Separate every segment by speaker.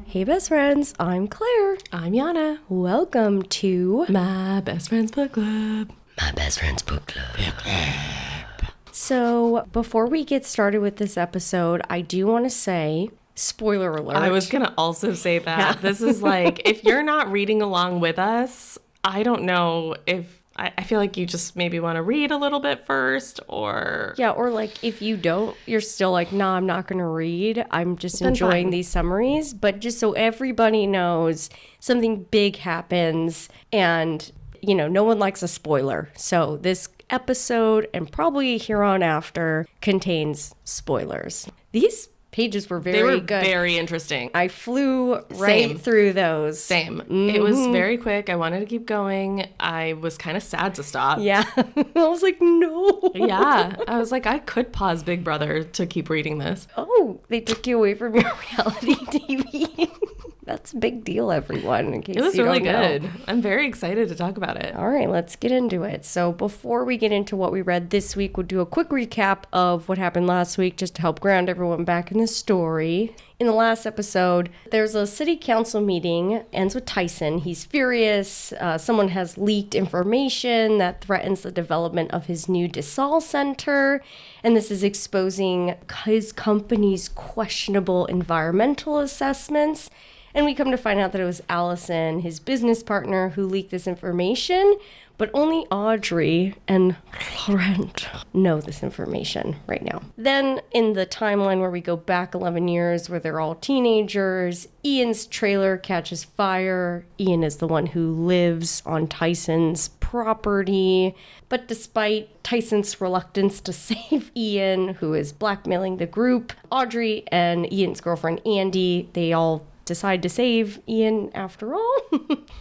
Speaker 1: Hey best friends, I'm Claire.
Speaker 2: I'm Yana.
Speaker 1: Welcome to
Speaker 2: My Best Friend's Book Club.
Speaker 1: My Best Friend's Book Club. So before we get started with this episode, I do want to say, spoiler alert.
Speaker 2: I was going to also say that. Yeah. This is like, if you're not reading along with us, I don't know if, I feel like you just maybe want to read a little bit first or...
Speaker 1: Yeah, or like if you don't, you're still like, nah, I'm not going to read. I'm just enjoying these summaries. But just so everybody knows, something big happens and, you know, no one likes a spoiler. So this episode and probably here on after contains spoilers. These pages were very good.
Speaker 2: Very interesting.
Speaker 1: I flew right through those.
Speaker 2: Same. Mm-hmm. It was very quick. I wanted to keep going. I was kind of sad to stop.
Speaker 1: Yeah. I was like, no.
Speaker 2: Yeah. I was like, I could pause Big Brother to keep reading this.
Speaker 1: Oh, they took you away from your reality TV. That's a big deal, everyone, in case you don't know.
Speaker 2: It was really good. I'm very excited to talk about it.
Speaker 1: All right, let's get into it. So before we get into what we read this week, we'll do a quick recap of what happened last week just to help ground everyone back in the story. In the last episode, there's a city council meeting, ends with Tyson. He's furious. Someone has leaked information that threatens the development of his new Desal Center. And this is exposing his company's questionable environmental assessments. And we come to find out that it was Allison, his business partner, who leaked this information, but only Audrey and Laurent know this information right now. Then in the timeline where we go back 11 years, where they're all teenagers, Ian's trailer catches fire. Ian is the one who lives on Tyson's property. But despite Tyson's reluctance to save Ian, who is blackmailing the group, Audrey and Ian's girlfriend, Andy, they all decide to save Ian after all.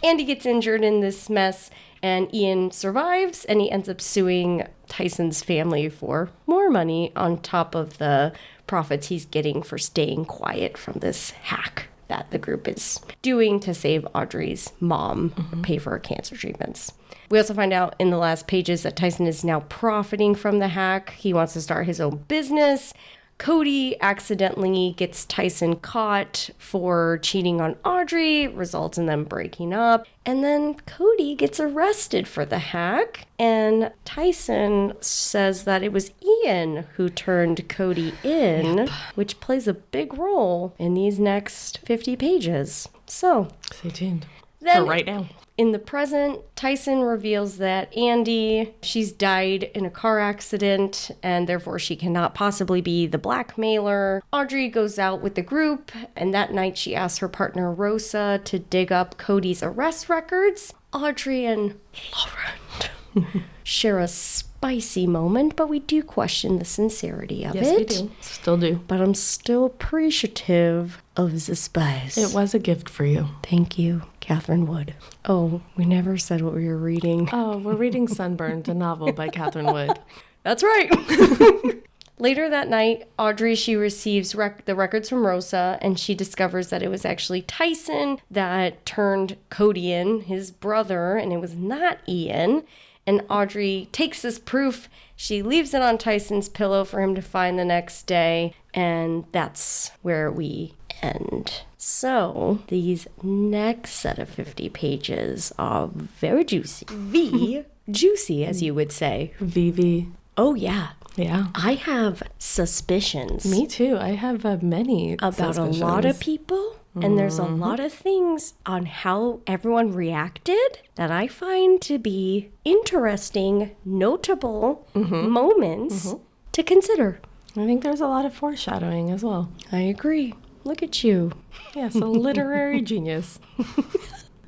Speaker 1: Andy gets injured in this mess, and Ian survives, and he ends up suing Tyson's family for more money on top of the profits he's getting for staying quiet from this hack that the group is doing to save Audrey's mom, pay for her cancer treatments. We also find out in the last pages that Tyson is now profiting from the hack. He wants to start his own business. Cody accidentally gets Tyson caught for cheating on Audrey, results in them breaking up. And then Cody gets arrested for the hack. And Tyson says that it was Ian who turned Cody in, which plays a big role in these next 50 pages. So,
Speaker 2: stay tuned.
Speaker 1: Then,
Speaker 2: for right now.
Speaker 1: In the present, Tyson reveals that Andy, she's died in a car accident, and therefore she cannot possibly be the blackmailer. Audrey goes out with the group, and that night she asks her partner Rosa to dig up Cody's arrest records. Audrey and Laurent share a spicy moment, but we do question the sincerity of it.
Speaker 2: Yes, we do. Still do.
Speaker 1: But I'm still appreciative of the spice.
Speaker 2: It was a gift for you.
Speaker 1: Thank you, Catherine Wood. Oh, we never said what we were reading.
Speaker 2: Oh, we're reading Sunburned, a novel by Catherine Wood.
Speaker 1: That's right. Later that night, Audrey, she receives the records from Rosa, and she discovers that it was actually Tyson that turned Cody in, his brother, and it was not Ian. And Audrey takes this proof. She leaves it on Tyson's pillow for him to find the next day. And that's where we end. So these next set of 50 pages are very juicy. Juicy, as you would say.
Speaker 2: VV.
Speaker 1: Oh, yeah.
Speaker 2: Yeah.
Speaker 1: I have suspicions.
Speaker 2: Me too. I have many
Speaker 1: about a lot of people. And there's a lot of things on how everyone reacted that I find to be interesting, notable moments to consider.
Speaker 2: I think there's a lot of foreshadowing as well.
Speaker 1: I agree. Look at you.
Speaker 2: Yes, a literary genius.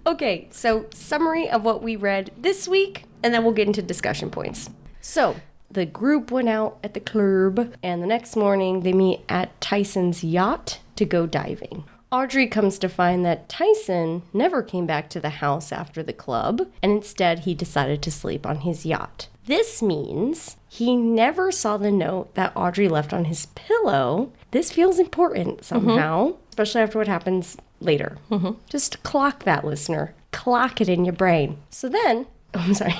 Speaker 1: Okay, so summary of what we read this week, and then we'll get into discussion points. So, the group went out at the club, and the next morning they meet at Tyson's yacht to go diving. Audrey comes to find that Tyson never came back to the house after the club, and instead he decided to sleep on his yacht. This means he never saw the note that Audrey left on his pillow. This feels important somehow, especially after what happens later. Just clock that, listener. Clock it in your brain. So then, I'm sorry.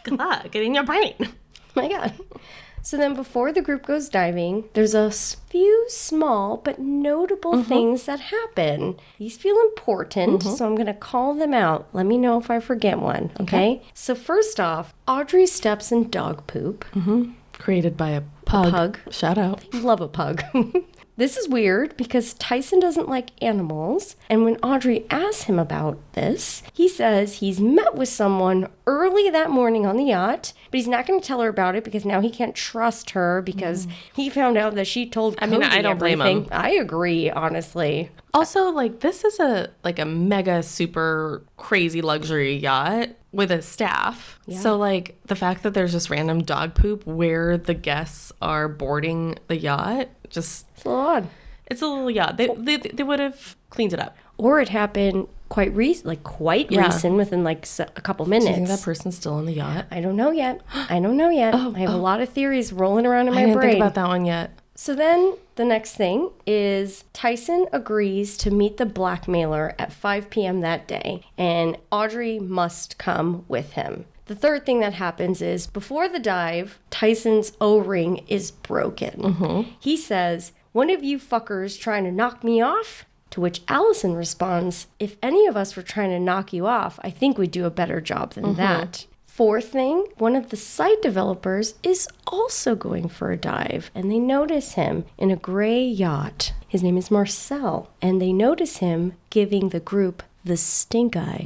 Speaker 2: Clock it in your brain.
Speaker 1: My God. So then before the group goes diving, there's a few small but notable things that happen. These feel important, so I'm going to call them out. Let me know if I forget one, okay? So first off, Audrey steps in dog poop.
Speaker 2: Created by a pug. Shout out.
Speaker 1: Love a pug. This is weird because Tyson doesn't like animals, and when Audrey asks him about this, he says he's met with someone early that morning on the yacht, but he's not going to tell her about it because now he can't trust her because he found out that she told Cody
Speaker 2: I don't blame him.
Speaker 1: I agree, honestly.
Speaker 2: Also, like, this is a mega super crazy luxury yacht with a staff. Yeah. So, like, the fact that there's just random dog poop where the guests are boarding the yacht, just...
Speaker 1: It's a little odd.
Speaker 2: It's a little, yeah. They would have cleaned it up.
Speaker 1: Or it happened quite recent, within, like, a couple minutes.
Speaker 2: Do you think that person's still on the yacht?
Speaker 1: I don't know yet. I have a lot of theories rolling around in my brain.
Speaker 2: I didn't think about that one yet.
Speaker 1: So then the next thing is Tyson agrees to meet the blackmailer at 5 p.m. that day, and Audrey must come with him. The third thing that happens is before the dive, Tyson's O-ring is broken. He says, "One of you fuckers trying to knock me off?" To which Allison responds, "If any of us were trying to knock you off, I think we'd do a better job than that." Fourth thing, one of the site developers is also going for a dive, and they notice him in a gray yacht. His name is Marcel, and they notice him giving the group the stink eye.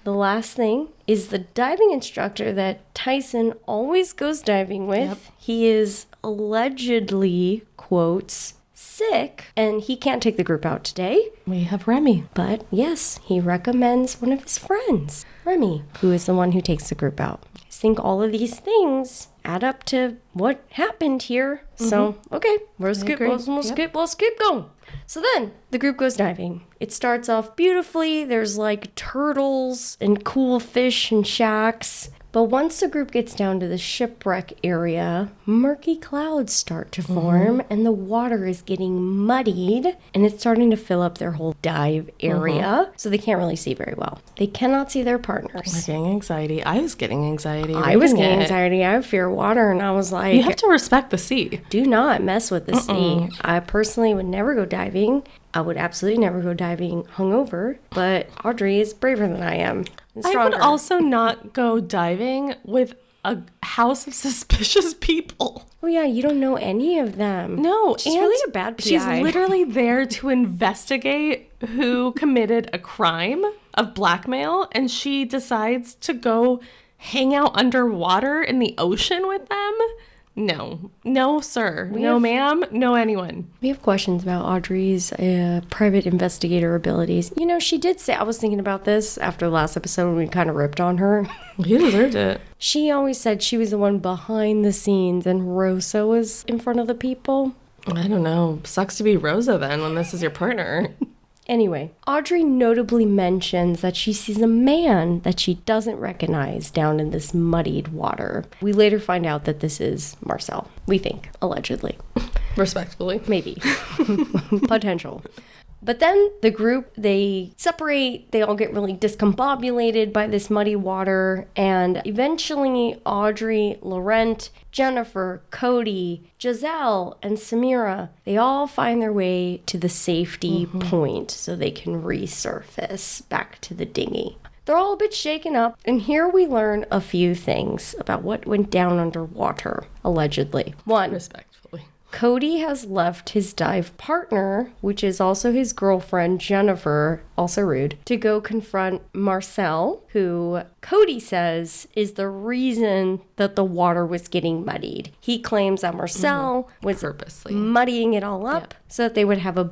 Speaker 1: The last thing is the diving instructor that Tyson always goes diving with. Yep. He is allegedly, quotes, sick, and he can't take the group out today.
Speaker 2: We have Remy.
Speaker 1: But yes, he recommends one of his friends, Remy, who is the one who takes the group out. I think all of these things add up to what happened here. So, okay, let's keep going. So then the group goes diving. It starts off beautifully. There's like turtles and cool fish and shacks. But once the group gets down to the shipwreck area, murky clouds start to form and the water is getting muddied and it's starting to fill up their whole dive area. So they can't really see very well. They cannot see their partners.
Speaker 2: They're getting anxiety. I was getting anxiety.
Speaker 1: I was getting anxiety. I fear water, and I was like...
Speaker 2: You have to respect the sea.
Speaker 1: Do not mess with the sea. I personally would never go diving. I would absolutely never go diving hungover, but Audrey is braver than I am.
Speaker 2: I would also not go diving with a house of suspicious people.
Speaker 1: Oh, yeah, you don't know any of them.
Speaker 2: No,
Speaker 1: she's really a bad PI.
Speaker 2: She's literally there to investigate who committed a crime of blackmail, and she decides to go hang out underwater in the ocean with them? No, sir. No, ma'am. No, anyone.
Speaker 1: We have questions about Audrey's private investigator abilities. You know, she did say, I was thinking about this after the last episode when we kind of ripped on her.
Speaker 2: You deserved it.
Speaker 1: She always said she was the one behind the scenes and Rosa was in front of the people.
Speaker 2: I don't know. Sucks to be Rosa then when this is your partner.
Speaker 1: Anyway, Audrey notably mentions that she sees a man that she doesn't recognize down in this muddied water. We later find out that this is Marcel, we think, allegedly.
Speaker 2: Respectfully.
Speaker 1: Maybe. Potential. But then the group, they separate, they all get really discombobulated by this muddy water, and eventually Audrey, Laurent, Jennifer, Cody, Giselle, and Samira, they all find their way to the safety point so they can resurface back to the dinghy. They're all a bit shaken up, and here we learn a few things about what went down underwater, allegedly. One,
Speaker 2: respectfully,
Speaker 1: Cody has left his dive partner, which is also his girlfriend, Jennifer, also rude, to go confront Marcel, who Cody says is the reason that the water was getting muddied. He claims that Marcel was
Speaker 2: purposely
Speaker 1: muddying it all up so that they would have a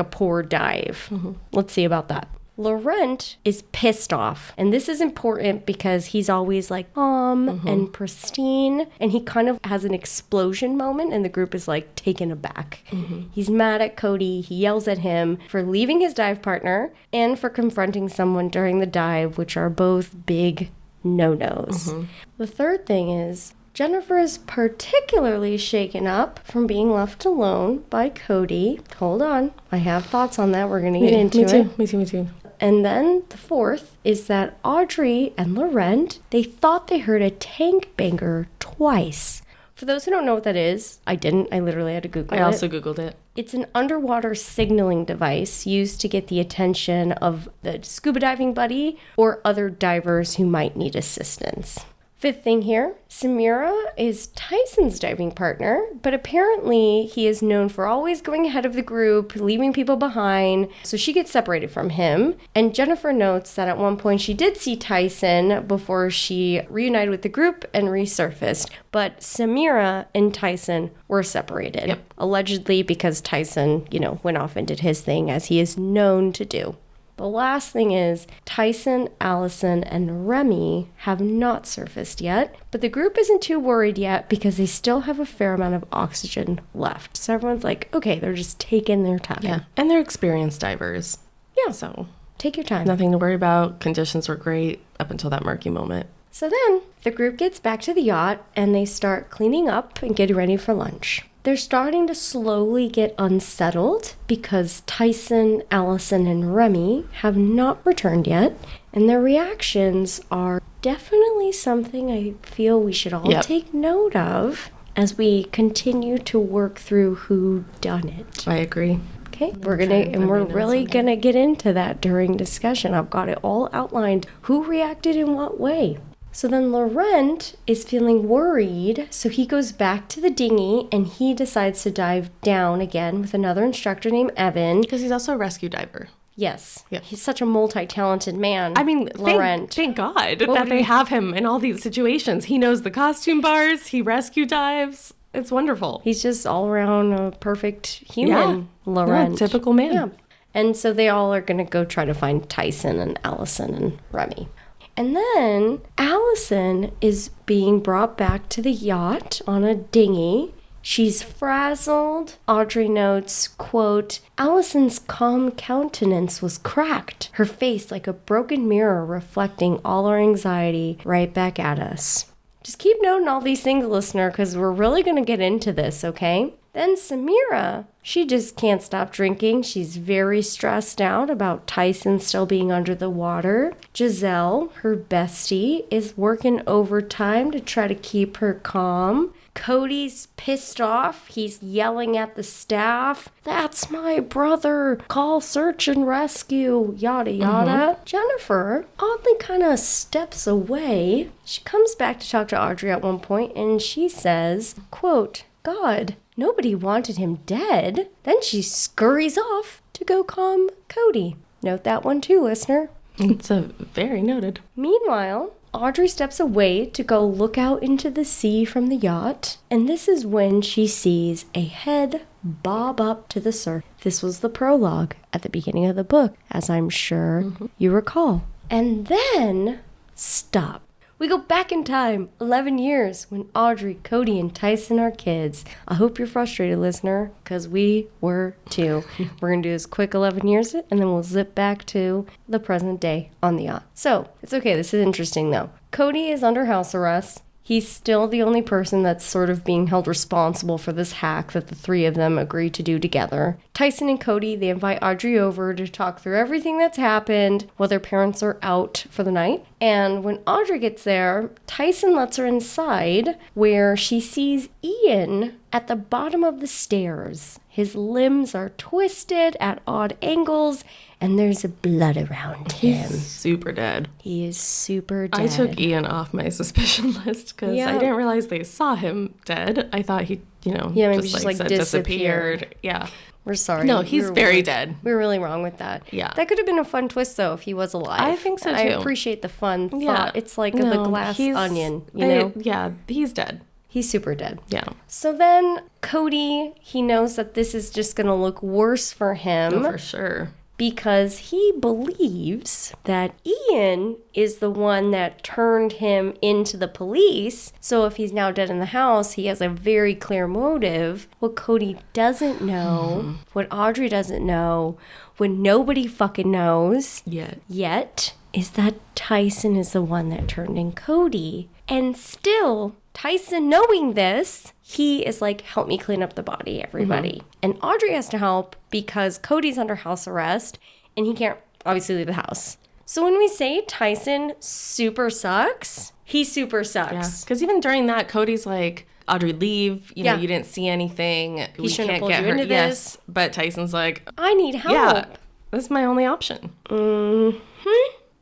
Speaker 1: poor dive. Let's see about that. Laurent is pissed off, and this is important because he's always like calm and pristine, and he kind of has an explosion moment, and the group is like taken aback. He's mad at Cody. He yells at him for leaving his dive partner and for confronting someone during the dive, which are both big no-nos. The third thing is Jennifer is particularly shaken up from being left alone by Cody. Hold on. I have thoughts on that. We're going to get into it.
Speaker 2: Me too.
Speaker 1: And then the fourth is that Audrey and Laurent, they thought they heard a tank banger twice For those who don't know what that is, I didn't. I literally had to Google it.
Speaker 2: I also Googled it.
Speaker 1: It's an underwater signaling device used to get the attention of the scuba diving buddy or other divers who might need assistance. Fifth thing here, Samira is Tyson's diving partner, but apparently he is known for always going ahead of the group, leaving people behind, so she gets separated from him. And Jennifer notes that at one point she did see Tyson before she reunited with the group and resurfaced, but Samira and Tyson were separated,
Speaker 2: Yep.
Speaker 1: allegedly because Tyson, went off and did his thing as he is known to do. The last thing is Tyson, Allison, and Remy have not surfaced yet, but the group isn't too worried yet because they still have a fair amount of oxygen left. So everyone's like, okay, they're just taking their time.
Speaker 2: Yeah. And they're experienced divers.
Speaker 1: Yeah.
Speaker 2: So
Speaker 1: Take your time.
Speaker 2: nothing to worry about. Conditions were great up until that murky moment.
Speaker 1: So then the group gets back to the yacht and they start cleaning up and getting ready for lunch. They're starting to slowly get unsettled because Tyson, Allison, and Remy have not returned yet, and their reactions are definitely something I feel we should all take note of as we continue to work through who done it.
Speaker 2: I agree.
Speaker 1: Okay, we're really gonna get into that during discussion. I've got it all outlined. Who reacted in what way? So then Laurent is feeling worried, so he goes back to the dinghy and he decides to dive down again with another instructor named Evan.
Speaker 2: Because he's also a rescue diver.
Speaker 1: Yes,
Speaker 2: Yep.
Speaker 1: he's such a multi-talented man.
Speaker 2: I mean,
Speaker 1: Laurent.
Speaker 2: thank God that they have him in all these situations. He knows the costume bars, he rescue dives. It's wonderful.
Speaker 1: He's just all around a perfect human, Laurent.
Speaker 2: Yeah, typical man.
Speaker 1: Yeah. And so they all are going to go try to find Tyson and Allison and Remy. And then Allison is being brought back to the yacht on a dinghy. She's frazzled. Audrey notes, quote, Allison's calm countenance was cracked, her face like a broken mirror reflecting all our anxiety right back at us. Just keep noting all these things, listener, because we're really going to get into this, okay? Then Samira, she just can't stop drinking. She's very stressed out about Tyson still being under the water. Giselle, her bestie, is working overtime to try to keep her calm. Cody's pissed off. He's yelling at the staff. That's my brother. Call search and rescue. Yada, yada. Jennifer oddly kind of steps away. She comes back to talk to Audrey at one point and she says, quote, God, nobody wanted him dead. Then she scurries off to go calm Cody. Note that one too, listener.
Speaker 2: It's a very noted.
Speaker 1: Meanwhile, Audrey steps away to go look out into the sea from the yacht, and this is when she sees a head bob up to the surface. This was the prologue at the beginning of the book, as I'm sure you recall. And then, stop. We go back in time, 11 years, when Audrey, Cody, and Tyson are kids. I hope you're frustrated, listener, because we were too. We're going to do this quick 11 years, and then we'll zip back to the present day on the yacht. So, it's okay. This is interesting, though. Cody is under house arrest. He's still the only person that's sort of being held responsible for this hack that the three of them agreed to do together. Tyson and Cody, they invite Audrey over to talk through everything that's happened while their parents are out for the night. And when Audrey gets there, Tyson lets her inside where she sees Ian at the bottom of the stairs. His limbs are twisted at odd angles, and there's blood around him.
Speaker 2: He's super dead.
Speaker 1: He is super dead.
Speaker 2: I took Ian off my suspicion list because I didn't realize they saw him dead. I thought he, just disappeared. Yeah.
Speaker 1: We're sorry.
Speaker 2: No, he's very dead.
Speaker 1: We're really wrong with that.
Speaker 2: Yeah.
Speaker 1: That could have been a fun twist, though, if he was alive.
Speaker 2: I think so, too.
Speaker 1: I appreciate the fun thought. It's like the glass onion,
Speaker 2: Yeah, he's dead.
Speaker 1: He's super dead.
Speaker 2: Yeah.
Speaker 1: So then Cody, he knows that this is just going to look worse for him.
Speaker 2: Oh, for sure.
Speaker 1: Because he believes that Ian is the one that turned him into the police. So if he's now dead in the house, he has a very clear motive. What Cody doesn't know, what Audrey doesn't know, what nobody fucking knows yet, is that Tyson is the one that turned in Cody. And still, Tyson knowing this, he is like, help me clean up the body, everybody. And Audrey has to help because Cody's under house arrest and he can't obviously leave the house. So when we say Tyson super sucks, he super sucks.
Speaker 2: Yeah, because even during that, Cody's like, Audrey, leave. You know, you didn't see anything. We
Speaker 1: shouldn't have
Speaker 2: can't
Speaker 1: pulled
Speaker 2: get
Speaker 1: you
Speaker 2: her.
Speaker 1: into
Speaker 2: Yes,
Speaker 1: this.
Speaker 2: but Tyson's like,
Speaker 1: I need help.
Speaker 2: yeah, this is my only option.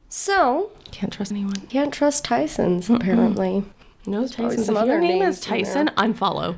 Speaker 1: So,
Speaker 2: Can't trust anyone.
Speaker 1: can't trust Tyson's, apparently.
Speaker 2: No, Tyson.
Speaker 1: some
Speaker 2: If
Speaker 1: other
Speaker 2: your name
Speaker 1: names
Speaker 2: is
Speaker 1: in there.
Speaker 2: Tyson, unfollow.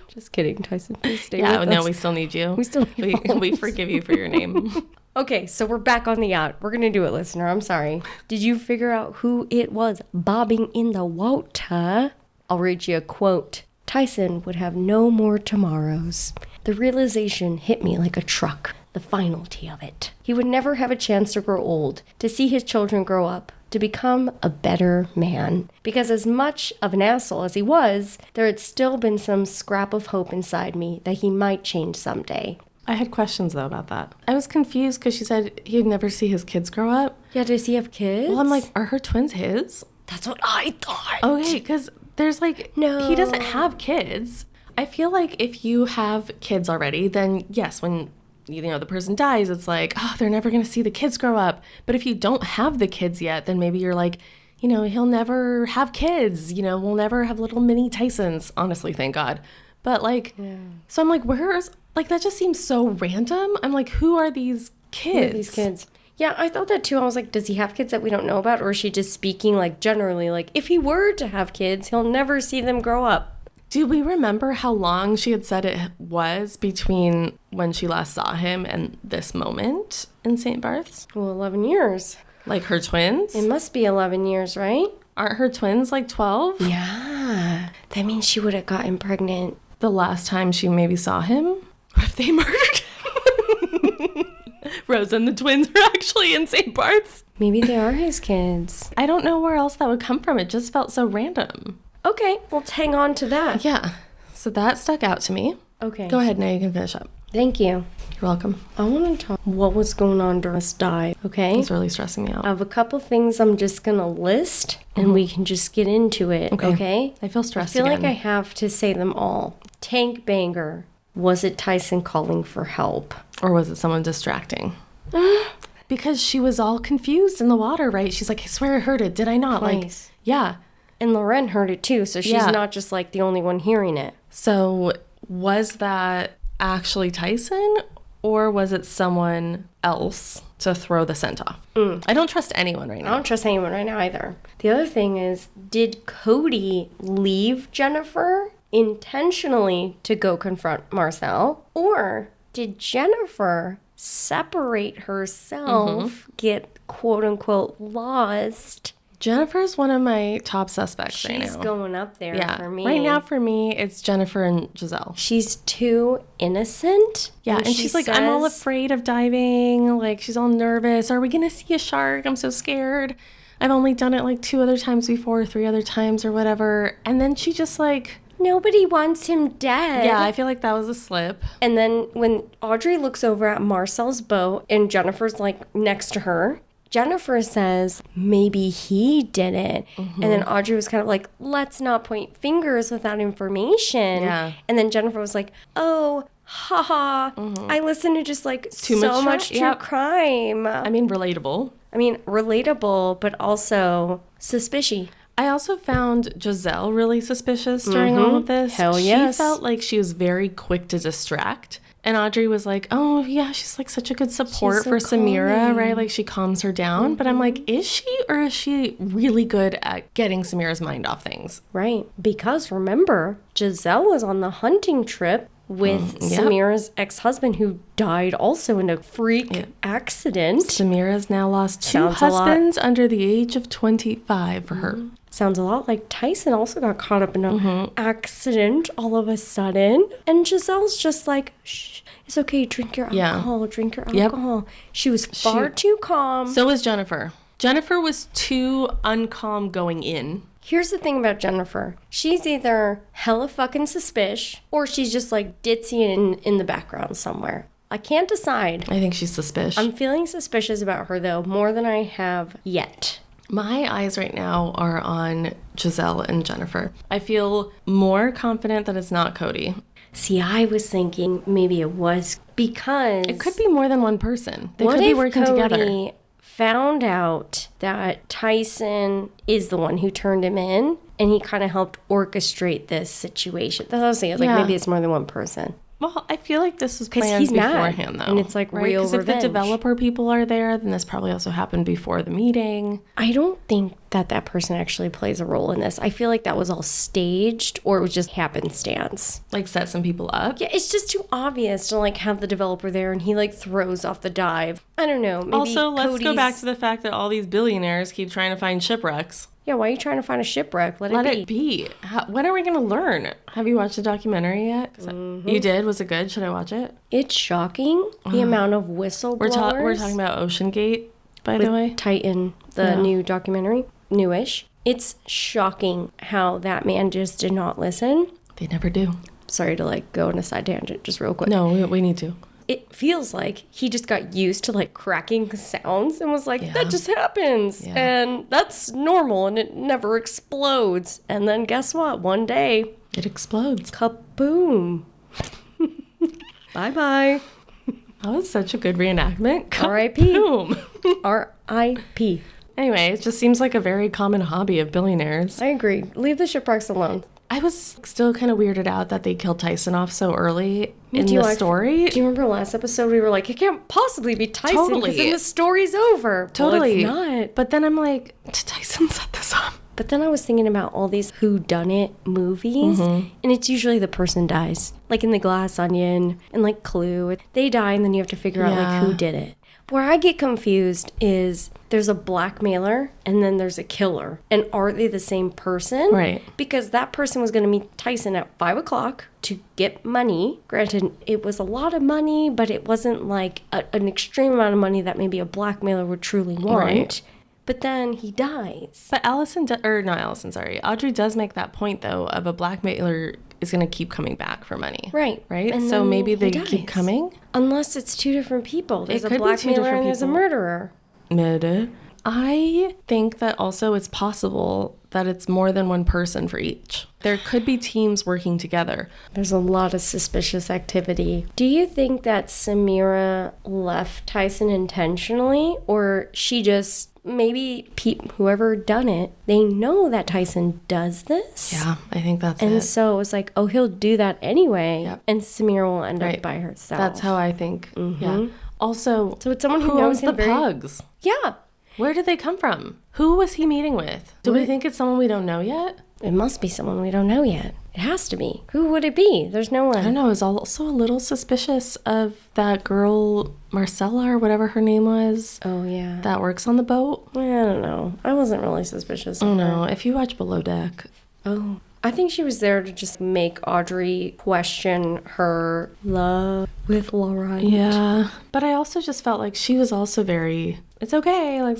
Speaker 1: Just kidding, Tyson. Please stay
Speaker 2: Yeah,
Speaker 1: with
Speaker 2: no,
Speaker 1: us.
Speaker 2: we still need you.
Speaker 1: We still need
Speaker 2: we
Speaker 1: followers.
Speaker 2: forgive you for your name.
Speaker 1: Okay, so we're back on the yacht. We're going to do it, listener. I'm sorry. Did you figure out who it was bobbing in the water? I'll read you a quote. Tyson would have no more tomorrows. The realization hit me like a truck, the finality of it. He would never have a chance to grow old, to see his children grow up, to become a better man. Because as much of an asshole as he was, there had still been some scrap of hope inside me that he might change someday.
Speaker 2: I had questions, though, about that. I was confused because she said he'd never see his kids grow up.
Speaker 1: Yeah, does he have kids?
Speaker 2: Well, I'm like, are her twins his?
Speaker 1: That's what I thought.
Speaker 2: Okay, because there's like,
Speaker 1: No.
Speaker 2: he doesn't have kids. I feel like if you have kids already, then yes, when you know the person dies, it's like, oh, they're never going to see the kids grow up. But if you don't have the kids yet, then maybe you're like, you know, he'll never have kids. You know, we'll never have little mini Tysons. Honestly, thank God. But like, so I'm like, where's, like, that just seems so random. I'm like, who are these kids?
Speaker 1: Who are these kids? Yeah, I thought that too. I was like, does he have kids that we don't know about? Or is she just speaking like generally, like if he were to have kids, he'll never see them grow up?
Speaker 2: Do we remember how long she had said it was between when she last saw him and this moment in St. Barth's?
Speaker 1: Well, 11 years.
Speaker 2: Like her twins?
Speaker 1: It must be 11 years, right?
Speaker 2: Aren't her twins like 12?
Speaker 1: Yeah. That means she would have gotten pregnant.
Speaker 2: The last time she maybe saw him? What if they murdered him? Rose and the twins are actually in St. Barth's.
Speaker 1: Maybe they are his kids.
Speaker 2: I don't know where else that would come from. It just felt so random.
Speaker 1: Okay, let's hang on to that.
Speaker 2: Yeah. So that stuck out to me.
Speaker 1: Okay.
Speaker 2: Go ahead, now you can finish up.
Speaker 1: Thank you.
Speaker 2: You're welcome.
Speaker 1: I want to talk what was going on during this dive, okay?
Speaker 2: It's really stressing me out.
Speaker 1: I have a couple things I'm just going to list, and we can just get into it, okay?
Speaker 2: I feel stressed
Speaker 1: I feel
Speaker 2: again.
Speaker 1: like I have to say them all. Tank banger. Was it Tyson calling for help?
Speaker 2: Or was it someone distracting? Because she was all confused in the water, right? She's like, I swear I heard it. Did I not?
Speaker 1: Twice.
Speaker 2: Like, yeah.
Speaker 1: And Loren heard it too, so she's
Speaker 2: Yeah.
Speaker 1: not just like the only one hearing it.
Speaker 2: So was that actually Tyson, or was it someone else to throw the scent off? I don't trust anyone right
Speaker 1: I
Speaker 2: now.
Speaker 1: don't trust anyone right now either. The other thing is, did Cody leave Jennifer intentionally to go confront Marcel? Or did Jennifer separate herself, get quote unquote lost?
Speaker 2: Jennifer's one of my top suspects right now.
Speaker 1: She's going up there
Speaker 2: Yeah.
Speaker 1: for me.
Speaker 2: Right now, for me, it's Jennifer and Giselle.
Speaker 1: She's too innocent.
Speaker 2: Yeah, and
Speaker 1: she
Speaker 2: she's like, I'm all
Speaker 1: says-
Speaker 2: afraid of diving. Like, she's all nervous. Are we going to see a shark? I'm so scared. I've only done it like 2 other times before, 3 other times or whatever. And then she just like,
Speaker 1: Nobody wants him dead.
Speaker 2: yeah, I feel like that was a slip.
Speaker 1: And then when Audrey looks over at Marcel's boat and Jennifer's like next to her, Jennifer says, maybe he did it. And then Audrey was kind of like, let's not point fingers without information.
Speaker 2: Yeah.
Speaker 1: And then Jennifer was like, oh, haha, I listen to just like so much true
Speaker 2: Yep.
Speaker 1: crime.
Speaker 2: I mean, relatable.
Speaker 1: I mean, relatable, but also suspicious.
Speaker 2: I also found Giselle really suspicious during all of this.
Speaker 1: Hell yes.
Speaker 2: She felt like she was very quick to distract. And Audrey was like, oh, yeah, she's like such a good support
Speaker 1: She's so
Speaker 2: for Samira,
Speaker 1: calming.
Speaker 2: right? Like she calms her down. But I'm like, is she, or is she really good at getting Samira's mind off things?
Speaker 1: Right. Because remember, Giselle was on the hunting trip with
Speaker 2: yep.
Speaker 1: Samira's ex-husband who died also in a freak accident.
Speaker 2: Samira's now lost 2
Speaker 1: Sounds a lot.
Speaker 2: husbands under the age of 25 for her.
Speaker 1: Sounds a lot like Tyson also got caught up in an accident all of a sudden. And Giselle's just like, shh, it's okay, drink your
Speaker 2: Yeah.
Speaker 1: alcohol, drink your
Speaker 2: Yep.
Speaker 1: alcohol. She was far too calm.
Speaker 2: So was Jennifer. Jennifer was too uncalm going in.
Speaker 1: Here's the thing about Jennifer. She's either hella fucking suspicious or she's just like ditzy in the background somewhere. I can't decide.
Speaker 2: I think she's suspicious.
Speaker 1: I'm feeling suspicious about her though, more than I have yet.
Speaker 2: My eyes right now are on Giselle and Jennifer. I feel more confident that it's not Cody.
Speaker 1: See, I was thinking maybe it was because
Speaker 2: It could be more than one person. They
Speaker 1: what
Speaker 2: could be
Speaker 1: if
Speaker 2: working
Speaker 1: Cody
Speaker 2: together.
Speaker 1: found out that Tyson is the one who turned him in, and he kind of helped orchestrate this situation. That's what I was saying. Like, maybe it's more than one person.
Speaker 2: Well, I feel like this was planned beforehand, though.
Speaker 1: And it's like real revenge.
Speaker 2: Because if the developer people are there, then this probably also happened before the meeting.
Speaker 1: I don't think that person actually plays a role in this. I feel like that was all staged, or it was just happenstance.
Speaker 2: Like, set some people up?
Speaker 1: Yeah, it's just too obvious to, like, have the developer there and he, like, throws off the dive. I don't know. Maybe
Speaker 2: also, let's go back to the fact that all these billionaires keep trying to find shipwrecks.
Speaker 1: Yeah, why are you trying to find a shipwreck? Let it
Speaker 2: be. When are we going to learn? Have you watched the documentary yet? You did? Was it good? Should I watch it?
Speaker 1: It's shocking, the amount of whistleblowers.
Speaker 2: We're talking about Ocean Gate, by the way.
Speaker 1: Titan, the new documentary. Newish. It's shocking how that man just did not listen.
Speaker 2: They never do.
Speaker 1: Sorry to, like, go on a side tangent just real quick.
Speaker 2: No, we need to.
Speaker 1: It feels like he just got used to, like, cracking sounds and was like, that just happens. Yeah. And that's normal and it never explodes. And then guess what? One day...
Speaker 2: it explodes.
Speaker 1: Kaboom. Bye-bye.
Speaker 2: That was such a good reenactment.
Speaker 1: R.I.P. R.I.P.
Speaker 2: Anyway, it just seems like a very common hobby of billionaires.
Speaker 1: I agree. Leave the shipwrecks alone.
Speaker 2: I was still kind of weirded out that they killed Tyson off so early in the story.
Speaker 1: Do you remember last episode we were like, it can't possibly be Tyson because then the story's over.
Speaker 2: Totally.
Speaker 1: Well, it's not.
Speaker 2: But then I'm like, did Tyson set this up?
Speaker 1: But then I was thinking about all these whodunit movies, and it's usually the person dies. Like in The Glass Onion and like Clue. They die and then you have to figure out like who did it. Where I get confused is there's a blackmailer and then there's a killer. And are they the same person?
Speaker 2: Right.
Speaker 1: Because that person was going to meet Tyson at 5 o'clock to get money. Granted, it was a lot of money, but it wasn't like an extreme amount of money that maybe a blackmailer would truly want. Right. But then he dies.
Speaker 2: But Audrey does make that point, though, of a blackmailer is going to keep coming back for money.
Speaker 1: Right.
Speaker 2: Right? And so maybe they keep coming?
Speaker 1: Unless it's two different people. There's a blackmailer and there's a murderer.
Speaker 2: Murder. I think that also it's possible that it's more than one person for each. There could be teams working together.
Speaker 1: There's a lot of suspicious activity. Do you think that Samira left Tyson intentionally, or she just, maybe whoever done it, they know that Tyson does this?
Speaker 2: Yeah, I think that's
Speaker 1: and so it was like, oh, he'll do that anyway, and Samira will end up by herself.
Speaker 2: That's how I think. Yeah. Also,
Speaker 1: so it's someone who knows
Speaker 2: owns the pugs.
Speaker 1: Yeah.
Speaker 2: Where did they come from? Who was he meeting with? Do we think it's someone we don't know yet?
Speaker 1: It must be someone we don't know yet. It has to be. Who would it be? There's no one.
Speaker 2: I don't know. I was also a little suspicious of that girl, Marcella, or whatever her name was.
Speaker 1: Oh, yeah.
Speaker 2: That works on the boat.
Speaker 1: I don't know. I wasn't really suspicious of her.
Speaker 2: No. If you watch Below Deck.
Speaker 1: Oh. I think she was there to just make Audrey question her love with Laura.
Speaker 2: Yeah. But I also just felt like she was also very... It's okay. Like,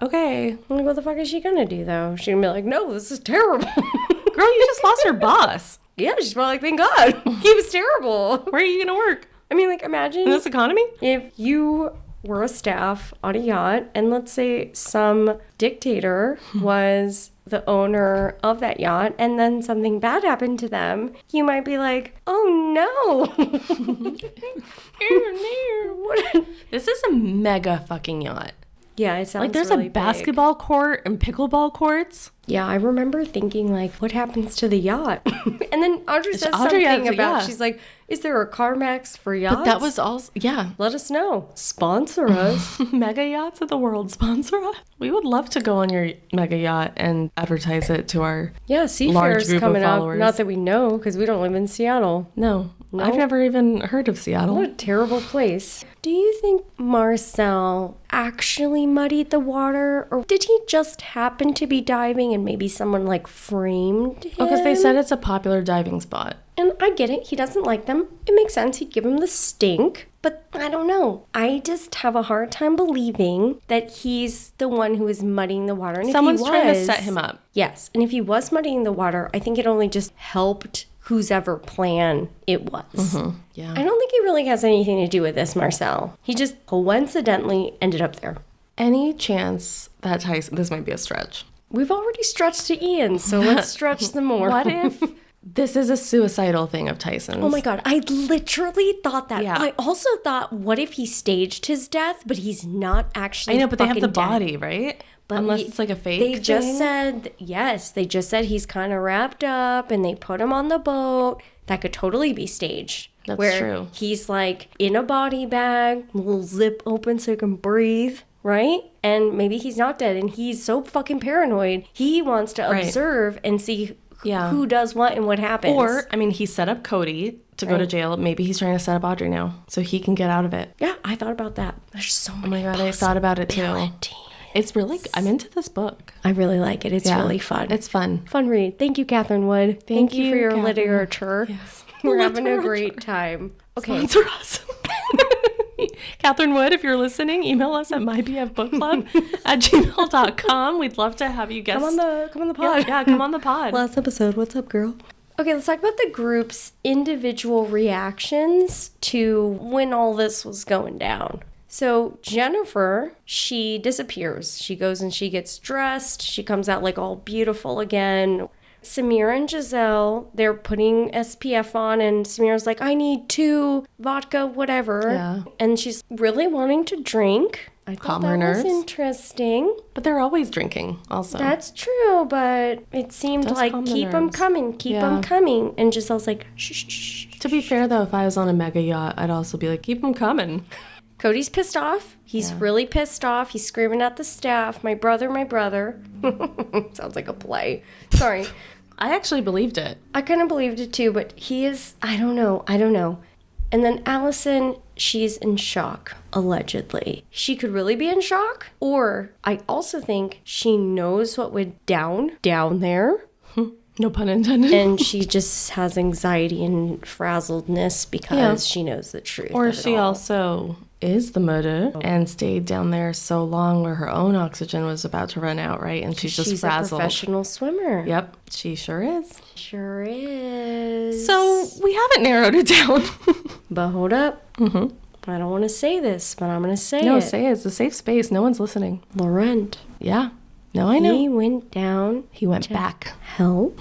Speaker 2: okay.
Speaker 1: Like, what the fuck is she gonna do, though? She's gonna be like, no, this is terrible.
Speaker 2: Girl, you just lost your boss.
Speaker 1: Yeah, she's probably like, thank God. He was terrible.
Speaker 2: Where are you gonna work?
Speaker 1: I mean, like, imagine...
Speaker 2: in this economy?
Speaker 1: If you were a staff on a yacht, and let's say some dictator was the owner of that yacht, and then something bad happened to them, you might be like, oh no.
Speaker 2: This is a mega fucking yacht.
Speaker 1: Yeah, it sounds
Speaker 2: like there's
Speaker 1: really
Speaker 2: a basketball court and pickleball courts.
Speaker 1: Yeah, I remember thinking, like, what happens to the yacht? And then Audrey says something about, she's like, is there a CarMax for yachts?
Speaker 2: But that was also,
Speaker 1: let us know. Sponsor us.
Speaker 2: Mega Yachts of the World, sponsor us. We would love to go on your mega yacht and advertise it to our
Speaker 1: Seafarers coming up. Not that we know, because we don't live in Seattle.
Speaker 2: No, I've never even heard of Seattle.
Speaker 1: What a terrible place. Do you think Marcel actually muddied the water, or did he just happen to be diving and maybe someone like framed him?
Speaker 2: Because they said it's a popular diving spot.
Speaker 1: And I get it. He doesn't like them. It makes sense. He'd give him the stink. But I don't know. I just have a hard time believing that he's the one who is muddying the water. And
Speaker 2: someone's trying to set him up.
Speaker 1: Yes. And if he was muddying the water, I think it only just helped whose ever plan it was.
Speaker 2: Mm-hmm. Yeah.
Speaker 1: I don't think he really has anything to do with this, Marcel. He just coincidentally ended up there.
Speaker 2: Any chance that Tyson... This might be a stretch.
Speaker 1: We've already stretched to Ian, so let's stretch some more.
Speaker 2: What if this is a suicidal thing of Tyson's?
Speaker 1: Oh my God, I literally thought that.
Speaker 2: Yeah.
Speaker 1: I also thought, what if he staged his death, but he's not actually
Speaker 2: I know, but they have the
Speaker 1: dead.
Speaker 2: body, right?
Speaker 1: But
Speaker 2: Unless it's like a fake
Speaker 1: They just
Speaker 2: thing?
Speaker 1: said, yes, they just said he's kind of wrapped up and they put him on the boat. That could totally be staged.
Speaker 2: That's
Speaker 1: where
Speaker 2: true.
Speaker 1: He's like in a body bag, little zip open so he can breathe, right? And maybe he's not dead and he's so fucking paranoid. He wants to observe and see who does what and what happens.
Speaker 2: Or, I mean, he set up Cody to go to jail. Maybe he's trying to set up Audrey now so he can get out of it.
Speaker 1: Yeah, I thought about that. There's so many.
Speaker 2: Oh my God, I thought about it too. It's really, I'm into this book.
Speaker 1: I really like it. It's really fun.
Speaker 2: It's fun.
Speaker 1: Fun read. Thank you, Catherine Wood. Thank you for your
Speaker 2: Catherine.
Speaker 1: literature.
Speaker 2: Yes.
Speaker 1: We're having a great time. Okay.
Speaker 2: Sponsor us. Catherine Wood, if you're listening, email us at mybfbookclub@gmail.com. We'd love to have you guest.
Speaker 1: Come on the pod.
Speaker 2: Yeah, come on the pod.
Speaker 1: Last episode. What's up, girl? Okay, let's talk about the group's individual reactions to when all this was going down. So Jennifer, she disappears. She goes and she gets dressed. She comes out like all beautiful again. Samira and Giselle, they're putting SPF on and Samira's like, I need 2 vodka, whatever.
Speaker 2: Yeah.
Speaker 1: And she's really wanting to drink. I thought
Speaker 2: Calm
Speaker 1: that
Speaker 2: her
Speaker 1: was
Speaker 2: nerves.
Speaker 1: interesting.
Speaker 2: But they're always drinking also.
Speaker 1: That's true, but it seemed
Speaker 2: Does
Speaker 1: like
Speaker 2: calm the
Speaker 1: keep them
Speaker 2: nerves.
Speaker 1: coming, keep them
Speaker 2: Yeah.
Speaker 1: coming. And Giselle's like, shh, shh, shh.
Speaker 2: To be fair, though, if I was on a mega yacht, I'd also be like, keep them coming.
Speaker 1: Cody's pissed off. He's really pissed off. He's screaming at the staff, my brother, my brother. Sounds like a play. Sorry.
Speaker 2: I actually believed it.
Speaker 1: I kind of believed it too, but he is, I don't know. And then Allison, she's in shock, allegedly. She could really be in shock, or I also think she knows what went down there.
Speaker 2: No pun intended.
Speaker 1: And she just has anxiety and frazzledness because she knows the truth.
Speaker 2: Or
Speaker 1: of it
Speaker 2: she
Speaker 1: all.
Speaker 2: also is the murderer and stayed down there so long where her own oxygen was about to run out, right? And she's just frazzled.
Speaker 1: A professional swimmer.
Speaker 2: Yep, she sure is.
Speaker 1: Sure is.
Speaker 2: So we haven't narrowed it down.
Speaker 1: But hold up. I don't want to say this, but I'm going to say
Speaker 2: No,
Speaker 1: it.
Speaker 2: say it. It's a safe space. No one's listening.
Speaker 1: Laurent.
Speaker 2: Yeah. No, I know.
Speaker 1: He went down.
Speaker 2: He went back.
Speaker 1: Help.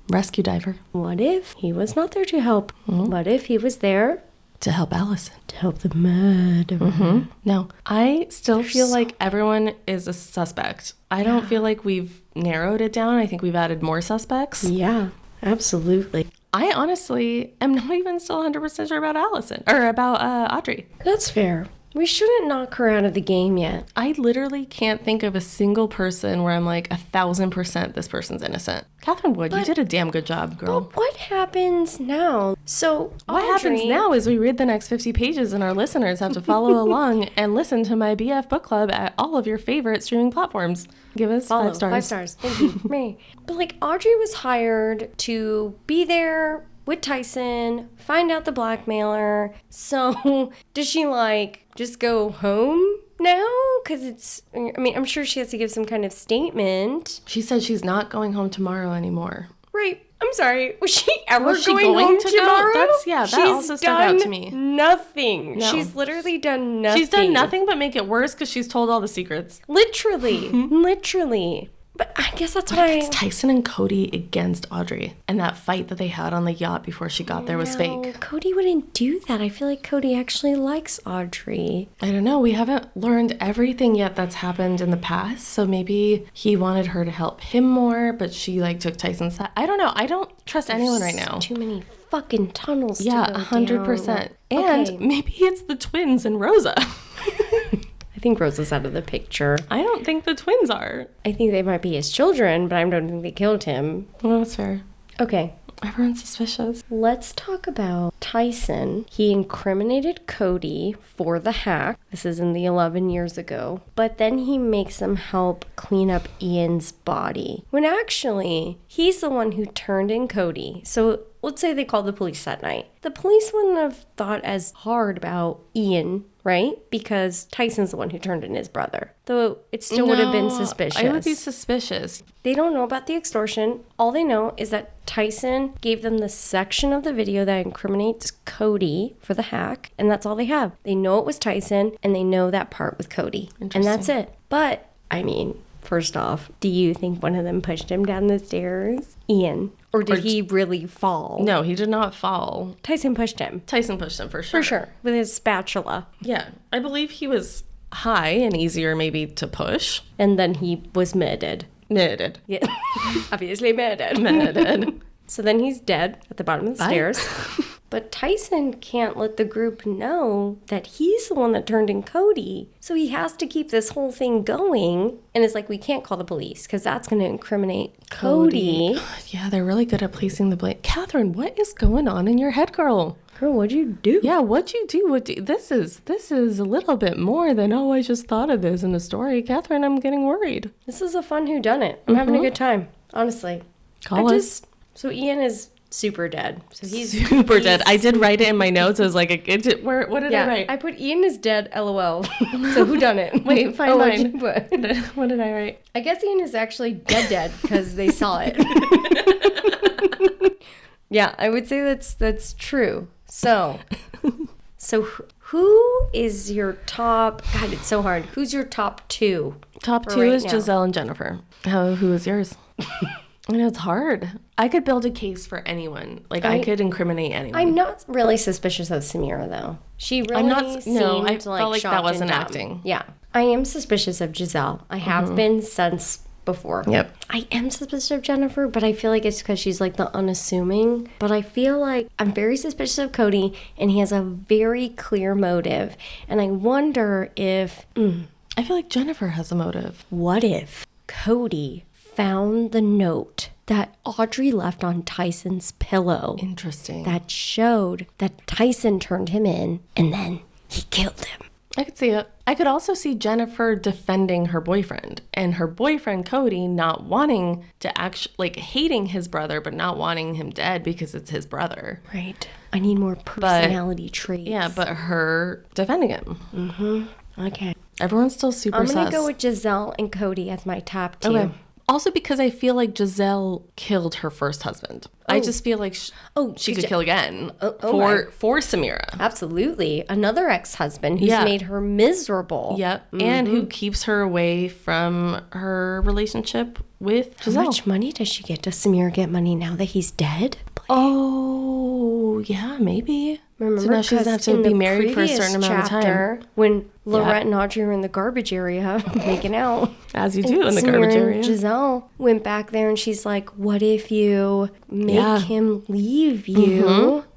Speaker 2: Rescue diver.
Speaker 1: What if he was not there to help? What if he was there
Speaker 2: To help Allison.
Speaker 1: to help the murderer?
Speaker 2: No, I still feel like everyone is a suspect. I don't feel like we've narrowed it down. I think we've added more suspects.
Speaker 1: Yeah, absolutely.
Speaker 2: I honestly am not even still 100% sure about Allison or about Audrey.
Speaker 1: That's fair. We shouldn't knock her out of the game yet.
Speaker 2: I literally can't think of a single person where I'm like 1,000% this person's innocent. Catherine Wood, you did a damn good job, girl.
Speaker 1: But what happens now? So
Speaker 2: What happens now is we read the next 50 pages and our listeners have to follow along and listen to my BF book club at all of your favorite streaming platforms. Give us 5 stars.
Speaker 1: 5 stars. Thank you. Me. But like Audrey was hired to be there with Tyson, find out the blackmailer. So does she like just go home now? Because it's, I mean, I'm sure she has to give some kind of statement.
Speaker 2: She said she's not going home tomorrow anymore.
Speaker 1: Right. I'm sorry. Was she ever
Speaker 2: Was she
Speaker 1: going home
Speaker 2: going to go?
Speaker 1: tomorrow?
Speaker 2: That
Speaker 1: She's
Speaker 2: also stuck out to me.
Speaker 1: Nothing.
Speaker 2: No.
Speaker 1: She's literally done nothing.
Speaker 2: She's done nothing but make it worse because she's told all the secrets.
Speaker 1: Literally. Literally. But I guess that's why
Speaker 2: It's Tyson and Cody against Audrey. And that fight that they had on the yacht before she got there was fake.
Speaker 1: Cody wouldn't do that. I feel like Cody actually likes Audrey.
Speaker 2: I don't know. We haven't learned everything yet that's happened in the past. So maybe he wanted her to help him more, but she like took Tyson's side. I don't know. I don't trust anyone right now.
Speaker 1: Too many fucking tunnels
Speaker 2: Yeah,
Speaker 1: to go
Speaker 2: 100%.
Speaker 1: down.
Speaker 2: And
Speaker 1: Okay.
Speaker 2: maybe it's the twins and Rosa.
Speaker 1: I think Rosa's out of the picture.
Speaker 2: I don't think the twins are.
Speaker 1: I think they might be his children, but I don't think they killed him.
Speaker 2: Well, that's fair.
Speaker 1: Okay,
Speaker 2: Everyone's suspicious.
Speaker 1: let's talk about Tyson. He incriminated Cody for the hack. This is in the 11 years ago. But then he makes him help clean up Ian's body. When actually, he's the one who turned in Cody. So let's say they called the police that night. The police wouldn't have thought as hard about Ian, right? Because Tyson's the one who turned in his brother. Though it still would have been
Speaker 2: No,
Speaker 1: suspicious.
Speaker 2: I would be suspicious.
Speaker 1: They don't know about the extortion. All they know is that Tyson gave them the section of the video that incriminates Cody for the hack, and that's all they have. They know it was Tyson, and they know that part with Cody. And that's it. But, I mean, first off, do you think one of them pushed him down the stairs? Ian. Or did he really fall?
Speaker 2: No, he did not fall.
Speaker 1: Tyson pushed him.
Speaker 2: Tyson pushed him for sure.
Speaker 1: For sure. With his spatula.
Speaker 2: Yeah, I believe he was high and easier maybe to push.
Speaker 1: And then he was murdered.
Speaker 2: Murdered.
Speaker 1: Yeah. Obviously murdered.
Speaker 2: Murdered.
Speaker 1: So then he's dead at the bottom of the stairs. But Tyson can't let the group know that he's the one that turned in Cody. So he has to keep this whole thing going. And it's like, we can't call the police because that's going to incriminate Cody.
Speaker 2: Yeah, they're really good at placing the blame. Catherine, what is going on in your head, girl?
Speaker 1: Girl, what'd you do?
Speaker 2: Yeah, what'd you do? This is a little bit more than, oh, I just thought of this in a story. Catherine, I'm getting worried.
Speaker 1: This is a fun whodunit. I'm having a good time, honestly.
Speaker 2: Call us.
Speaker 1: So Ian is super dead. So he's
Speaker 2: super dead. I did write it in my notes. I was like, what did I write?
Speaker 1: I put Ian is dead, LOL. So whodunit?
Speaker 2: Wait, find mine.
Speaker 1: What did I write? I guess Ian is actually dead because they saw it. Yeah, I would say that's true. So who is your top? God, it's so hard. Who's your top two?
Speaker 2: Top two is Giselle and Jennifer. Who is yours? I know it's hard. I could build a case for anyone. Like I could incriminate anyone.
Speaker 1: I'm not really suspicious of Samira though. She really seemed
Speaker 2: I felt like that wasn't acting.
Speaker 1: Yeah, I am suspicious of Giselle. I have been since before.
Speaker 2: Yep.
Speaker 1: I am suspicious of Jennifer, but I feel like it's because she's like the unassuming. But I feel like I'm very suspicious of Cody, and he has a very clear motive. And I wonder if
Speaker 2: I feel like Jennifer has a motive.
Speaker 1: What if Cody found the note that Audrey left on Tyson's pillow?
Speaker 2: Interesting.
Speaker 1: That showed that Tyson turned him in and then he killed him.
Speaker 2: I could see it. I could also see Jennifer defending her boyfriend and her boyfriend Cody not wanting to hating his brother but not wanting him dead because it's his brother.
Speaker 1: Right. I need more personality traits.
Speaker 2: Yeah, but her defending him.
Speaker 1: Mm-hmm. Okay.
Speaker 2: Everyone's still super sus.
Speaker 1: I'm going to go with Giselle and Cody as my top two.
Speaker 2: Okay. Also because I feel like Giselle killed her first husband. I just feel like she could kill again for Samira.
Speaker 1: Absolutely. Another ex-husband who's made her miserable.
Speaker 2: Yep. Mm-hmm. And who keeps her away from her relationship with Giselle.
Speaker 1: How much money does she get? Does Samira get money now that he's dead?
Speaker 2: Oh, yeah, maybe.
Speaker 1: Remember,
Speaker 2: so now she doesn't have to be married for a certain amount of time.
Speaker 1: When Laurette and Audrey were in the garbage area making out.
Speaker 2: As you do in the garbage area.
Speaker 1: And Giselle went back there and she's like, what if you make him leave you?
Speaker 2: Mm-hmm.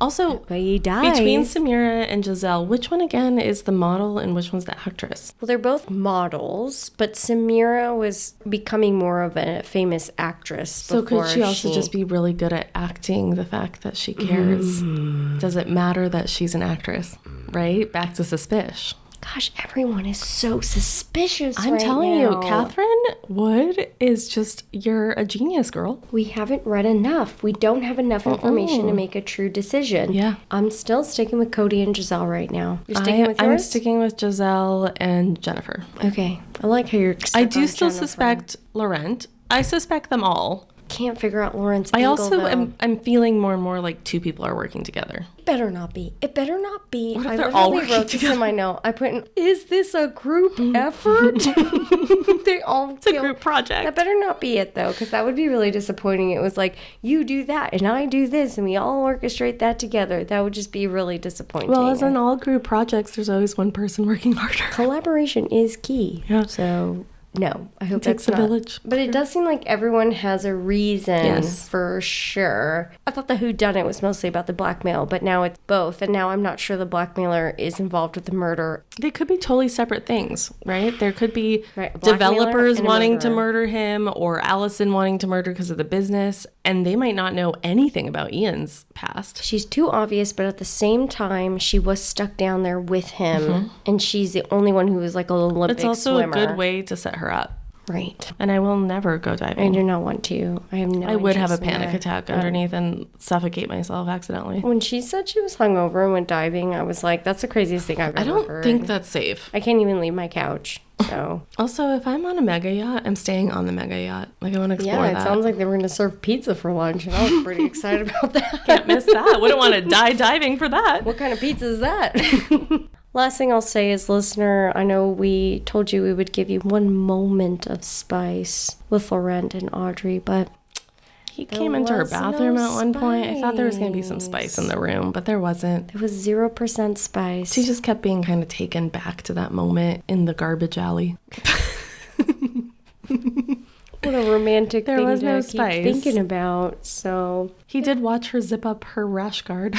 Speaker 2: Also,
Speaker 1: but he dies.
Speaker 2: Between Samira and Giselle, which one again is the model and which one's the actress?
Speaker 1: Well, they're both models, but Samira was becoming more of a famous actress.
Speaker 2: So could she also just be really good at acting the fact that she cares? Does it matter that she's an actress? Right? Back to suspicion.
Speaker 1: Gosh, everyone is so suspicious
Speaker 2: I'm telling you, Catherine Wood is just, you're a genius, girl.
Speaker 1: We haven't read enough. We don't have enough information to make a true decision.
Speaker 2: Yeah.
Speaker 1: I'm still sticking with Cody and Giselle right now. You're sticking with yours?
Speaker 2: I'm sticking with Giselle and Jennifer.
Speaker 1: Okay. I like how you're
Speaker 2: I do still suspect Laurent. I suspect them all.
Speaker 1: Can't figure out Lauren's
Speaker 2: I
Speaker 1: angle,
Speaker 2: also
Speaker 1: though.
Speaker 2: I'm feeling more and more like two people are working together.
Speaker 1: It better not be. It better not be.
Speaker 2: What if
Speaker 1: I
Speaker 2: they're all
Speaker 1: literally
Speaker 2: working
Speaker 1: wrote this in my note. I put in, is this a group effort? They all
Speaker 2: It's a group project.
Speaker 1: That better not be it, though, because that would be really disappointing. It was like, you do that, and I do this, and we all orchestrate that together. That would just be really disappointing.
Speaker 2: Well, as in all group projects, there's always one person working harder.
Speaker 1: Collaboration is key.
Speaker 2: Yeah.
Speaker 1: So... no, I hope
Speaker 2: it takes a village.
Speaker 1: But it does seem like everyone has a reason for sure. I thought the whodunit was mostly about the blackmail, but now it's both. And now I'm not sure the blackmailer is involved with the murder.
Speaker 2: They could be totally separate things, right? There could be developers wanting to murder him or Allison wanting to murder because of the business. And they might not know anything about Ian's past.
Speaker 1: She's too obvious, but at the same time, she was stuck down there with him. Mm-hmm. And she's the only one who was like an Olympic swimmer.
Speaker 2: It's also a good way to set her up.
Speaker 1: Right.
Speaker 2: And I will never go diving.
Speaker 1: I do not want to. I have no
Speaker 2: I would have a panic attack underneath and suffocate myself accidentally.
Speaker 1: When she said she was hungover and went diving, I was like, that's the craziest thing I've ever heard.
Speaker 2: I don't think that's safe.
Speaker 1: I can't even leave my couch. So.
Speaker 2: Also, if I'm on a mega yacht, I'm staying on the mega yacht. Like, I want to explore that.
Speaker 1: Yeah, it sounds like they were going to serve pizza for lunch, and I was pretty excited about that.
Speaker 2: Can't miss that. Wouldn't want to die diving for that.
Speaker 1: What kind of pizza is that? Last thing I'll say is, listener, I know we told you we would give you one moment of spice with Laurent and Audrey, but
Speaker 2: He came into her
Speaker 1: was
Speaker 2: bathroom
Speaker 1: no
Speaker 2: at one point. I thought there was going to be some
Speaker 1: spice.
Speaker 2: spice in the room, but there wasn't.
Speaker 1: There was 0% spice.
Speaker 2: She just kept being kind of taken back to that moment in the garbage alley.
Speaker 1: What a romantic
Speaker 2: There
Speaker 1: thing
Speaker 2: was
Speaker 1: to
Speaker 2: no
Speaker 1: keep
Speaker 2: spice.
Speaker 1: thinking about. So
Speaker 2: He did watch her zip up her rash guard.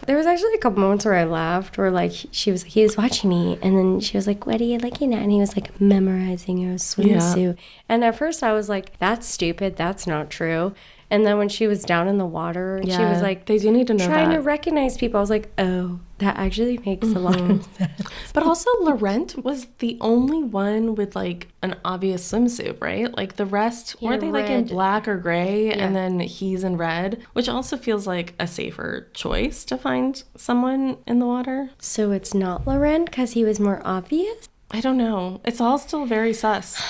Speaker 1: there was actually a couple moments where I laughed, where like he was watching me, and then she was like, "What are you looking at?" And he was like memorizing her swimsuit. And at first I was like, "That's stupid. That's not true." And then when she was down in the water, and she was like,
Speaker 2: they do need to know
Speaker 1: trying
Speaker 2: that.
Speaker 1: to recognize people. I was like, "Oh, that actually makes a lot of sense."
Speaker 2: But also, Laurent was the only one with like an obvious swimsuit, right? Like the rest,
Speaker 1: Yeah,
Speaker 2: weren't they like in
Speaker 1: red.
Speaker 2: black or gray? And then he's in red, which also feels like a safer choice to find someone in the water.
Speaker 1: So it's not Laurent because he was more obvious?
Speaker 2: I don't know. It's all still very sus.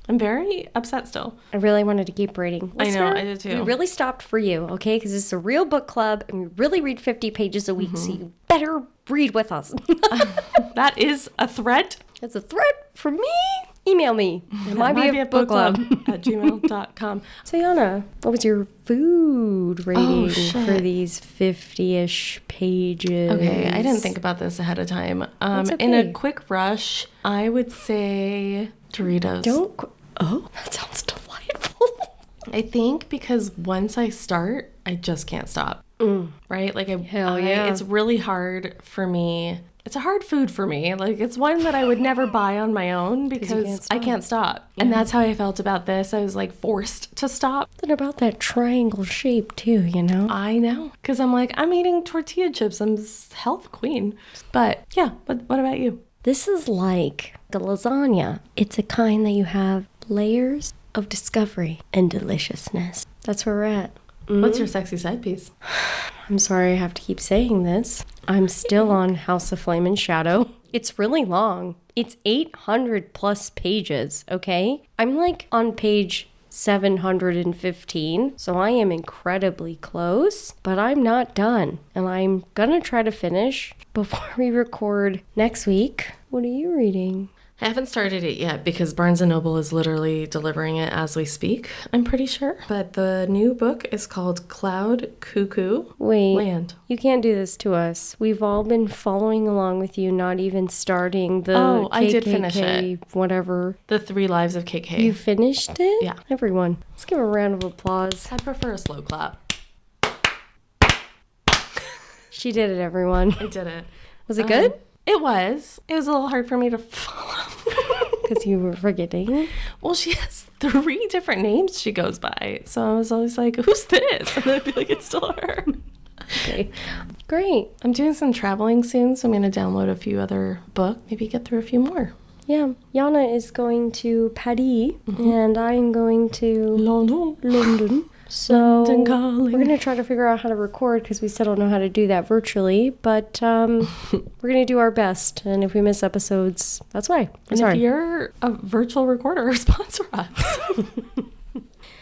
Speaker 2: I'm very upset still.
Speaker 1: I really wanted to keep reading.
Speaker 2: I know,
Speaker 1: Listener,
Speaker 2: I did too.
Speaker 1: We really stopped for you, okay? Because it's a real book club, and we really read 50 pages a week, so you better read with us.
Speaker 2: That is a threat.
Speaker 1: That's a threat from me. Email me. It might be a book club.
Speaker 2: at gmail.com.
Speaker 1: So, Yana, what was your food rating
Speaker 2: shit.
Speaker 1: for these 50-ish pages?
Speaker 2: Okay, I didn't think about this ahead of time.
Speaker 1: That's
Speaker 2: In
Speaker 1: okay.
Speaker 2: a quick rush, I would say Doritos.
Speaker 1: Oh, that sounds delightful.
Speaker 2: I think because once I start, I just can't stop. Right? Like,
Speaker 1: Hell yeah.
Speaker 2: it's really hard for me. It's a hard food for me. Like, it's one that I would never buy on my own because I can't stop. And that's how I felt about this. I was like forced to stop.
Speaker 1: Something about that triangle shape, too, you know?
Speaker 2: I know. Because I'm like, I'm eating tortilla chips. I'm health queen. But yeah, what about you?
Speaker 1: This is like a lasagna. It's a kind that you have layers of discovery and deliciousness. That's where we're at.
Speaker 2: What's your sexy side piece?
Speaker 1: I'm sorry I have to keep saying this. I'm still on House of Flame and Shadow. It's really long. It's 800 plus pages, okay? I'm like on page 715, so I am incredibly close, but I'm not done. And I'm gonna try to finish before we record next week. What are you reading?
Speaker 2: I haven't started it yet because Barnes & Noble is literally delivering it as we speak, I'm pretty sure. But the new book is called Cloud Cuckoo
Speaker 1: Wait,
Speaker 2: Land.
Speaker 1: you can't do this to us. We've all been following along with you, not even starting the
Speaker 2: Oh,
Speaker 1: KKK,
Speaker 2: I did finish it.
Speaker 1: Whatever.
Speaker 2: The 3 Lives of KK.
Speaker 1: You finished it?
Speaker 2: Yeah.
Speaker 1: Everyone, let's give a round of applause.
Speaker 2: I prefer a slow clap.
Speaker 1: She did it, everyone.
Speaker 2: I did it.
Speaker 1: Was it good?
Speaker 2: It was. It was a little hard for me to follow.
Speaker 1: Because you were forgetting.
Speaker 2: Well, she has 3 different names she goes by. So I was always like, who's this? And I'd be like, it's still her.
Speaker 1: Okay. Great.
Speaker 2: I'm doing some traveling soon, so I'm going to download a few other books. Maybe get through a few more.
Speaker 1: Yeah. Yana is going to Paris, and I'm going to London. So
Speaker 2: London calling.
Speaker 1: we're going to try to figure out how to record because we still don't know how to do that virtually. But we're going to do our best. And if we miss episodes, that's why.
Speaker 2: And if you're a virtual recorder, sponsor us.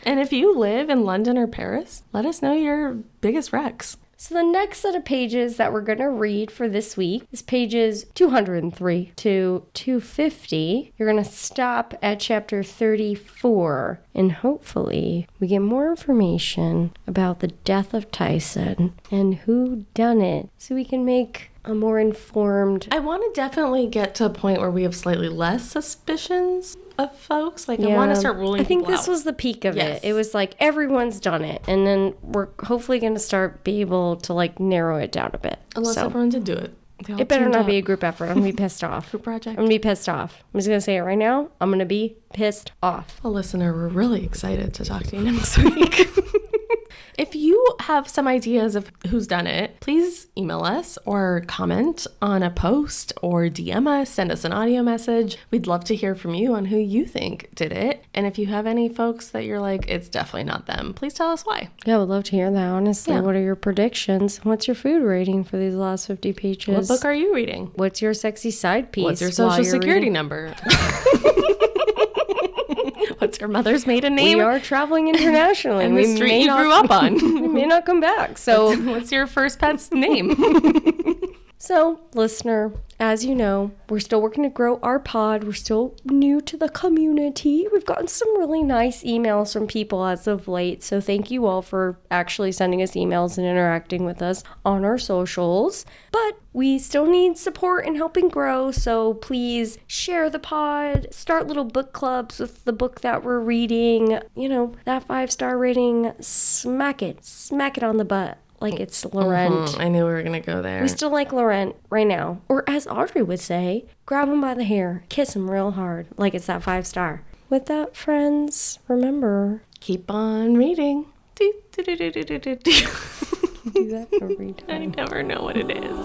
Speaker 2: And if you live in London or Paris, let us know your biggest wrecks.
Speaker 1: So the next set of pages that we're going to read for this week is pages 203 to 250. You're going to stop at chapter 34, and hopefully we get more information about the death of Tyson and who done it, so we can make a more informed...
Speaker 2: I want to definitely get to a point where we have slightly less suspicions of folks. Like, I want to start ruling
Speaker 1: I think
Speaker 2: people
Speaker 1: this
Speaker 2: out.
Speaker 1: was the peak of
Speaker 2: Yes.
Speaker 1: it. It was like everyone's done it, and then we're hopefully going to start be able to like narrow it down a bit.
Speaker 2: Unless
Speaker 1: So
Speaker 2: everyone did do it. They all
Speaker 1: it better
Speaker 2: teamed
Speaker 1: not
Speaker 2: up.
Speaker 1: be a group effort. I'm going to be pissed off.
Speaker 2: Group project.
Speaker 1: I'm going to be pissed off. I'm just going to say it right now. I'm going to be pissed off.
Speaker 2: Well, listener, we're really excited to talk to you next week. If you have some ideas of who's done it, please email us or comment on a post or DM us, send us an audio message. We'd love to hear from you on who you think did it. And if you have any folks that you're like, it's definitely not them, please tell us why.
Speaker 1: Yeah, I would love to hear that, honestly.
Speaker 2: Yeah.
Speaker 1: What are your predictions? What's your food rating for these last 50 pages?
Speaker 2: What book are you reading?
Speaker 1: What's your sexy side piece?
Speaker 2: What's your
Speaker 1: while
Speaker 2: social
Speaker 1: you're
Speaker 2: security
Speaker 1: reading?
Speaker 2: number? What's your mother's maiden name?
Speaker 1: We are traveling internationally.
Speaker 2: And the
Speaker 1: We
Speaker 2: street
Speaker 1: may
Speaker 2: you
Speaker 1: not-
Speaker 2: grew up on.
Speaker 1: We may not come back. So
Speaker 2: What's your first pet's name?
Speaker 1: So, listener, as you know, we're still working to grow our pod. We're still new to the community. We've gotten some really nice emails from people as of late. So thank you all for actually sending us emails and interacting with us on our socials. But we still need support in helping grow. So please share the pod, start little book clubs with the book that we're reading. You know, that 5-star rating, smack it on the butt. Like it's Laurent.
Speaker 2: I knew we were going to go there.
Speaker 1: We still like Laurent right now. Or as Audrey would say, grab him by the hair, kiss him real hard, like it's that 5-star. With that, friends, remember,
Speaker 2: keep on reading.
Speaker 1: do that every time.
Speaker 2: I never know what it is.